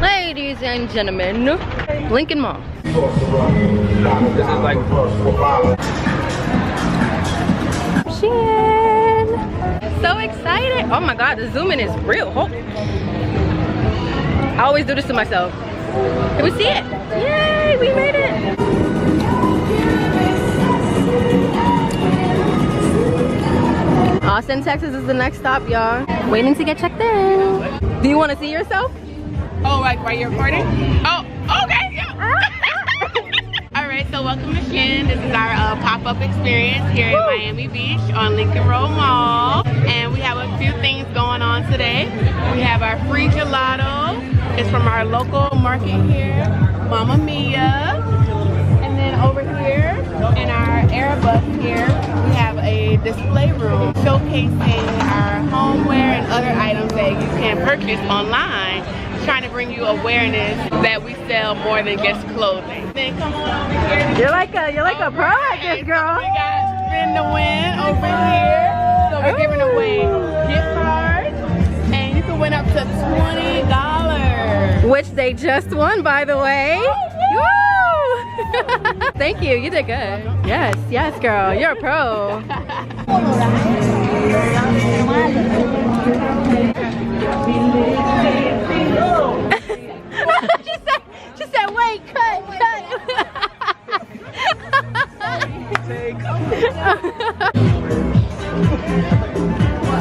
Ladies and gentlemen, Lincoln Mall. This is like Shein. So excited. Oh my god, the zoom in is real. I always do this to myself. Can we see it? Yay, we made it. Austin, Texas is the next stop, y'all. Waiting to get checked in. Do you want to see yourself? Oh, like while you're recording? Oh, okay, yeah. Alright, so welcome to Shein. This is our pop-up experience here in Miami Beach on Lincoln Road Mall. And we have a few things going on today. We have our free gelato. It's from our local market here, Mamma Mia. And then over here in our Airbus here, we have a display room showcasing our homeware and other items that you can purchase online, trying to bring you awareness that we sell more than just clothing. Then come on over here. You're like a pro at this, girl. We got Spin to Win over here. So we're giving away gift cards, and you can win up to $20. Which they just won, by the way. Woo! Thank you, you did good. Yes, yes, girl, you're a pro. she said, wait, cut.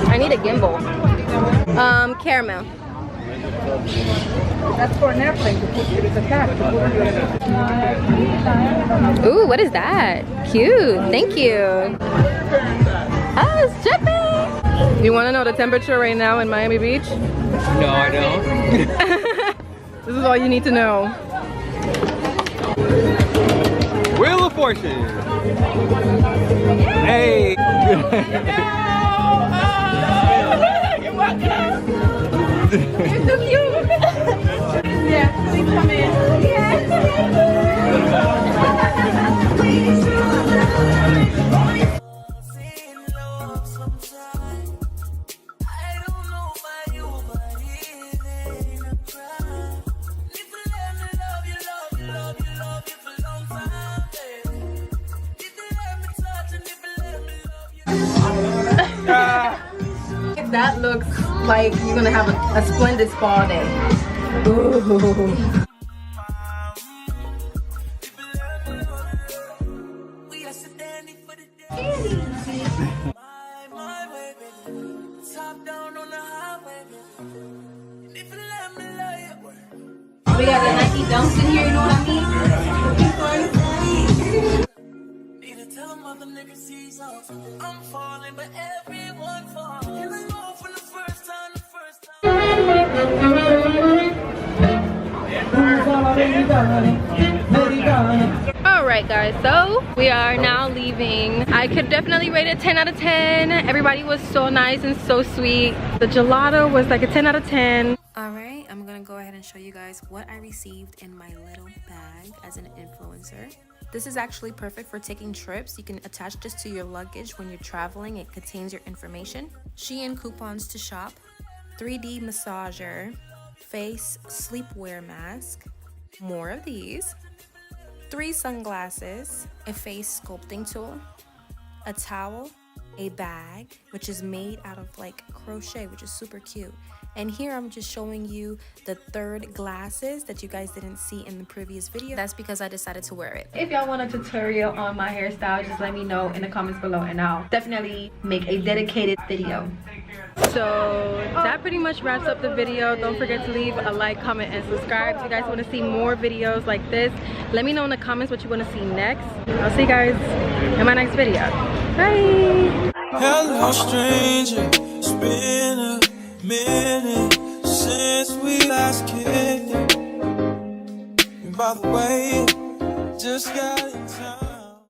I need a gimbal. Caramel. That's for an airplane. It's a cat. Ooh, what is that? Cute. Thank you. Oh, it's dripping. You want to know the temperature right now in Miami Beach? no, I don't. This is all you need to know. Wheel of Fortune. Hey. You're welcome. You're so cute. Yeah, please come in. That looks like you're gonna have a splendid spa day. Ooh. We got the Nike dunks in here, you know what I mean? I'm falling, but everyone falls. And I know from the first time. Alright guys, so we are now leaving. I could definitely rate it 10 out of 10. Everybody was so nice and so sweet. The gelato was like a 10 out of 10. Alright, I'm gonna go ahead and show you guys what I received in my little bag as an influencer. This is actually perfect for taking trips. You can attach this to your luggage when you're traveling. It contains your information. Shein coupons to shop, 3D massager, face sleepwear mask, more of these, 3 sunglasses, a face sculpting tool, a towel, a bag, which is made out of like crochet, which is super cute. And here I'm just showing you the 3rd glasses that you guys didn't see in the previous video. That's because I decided to wear it. If y'all want a tutorial on my hairstyle, just let me know in the comments below and I'll definitely make a dedicated video. So that pretty much wraps up the video. Don't forget to leave a like, comment, and subscribe. If you guys want to see more videos like this, let me know in the comments what you want to see next. I'll see you guys in my next video. Bye! Hello stranger, it's been a minute since we last kicked it. And by the way, just got in time.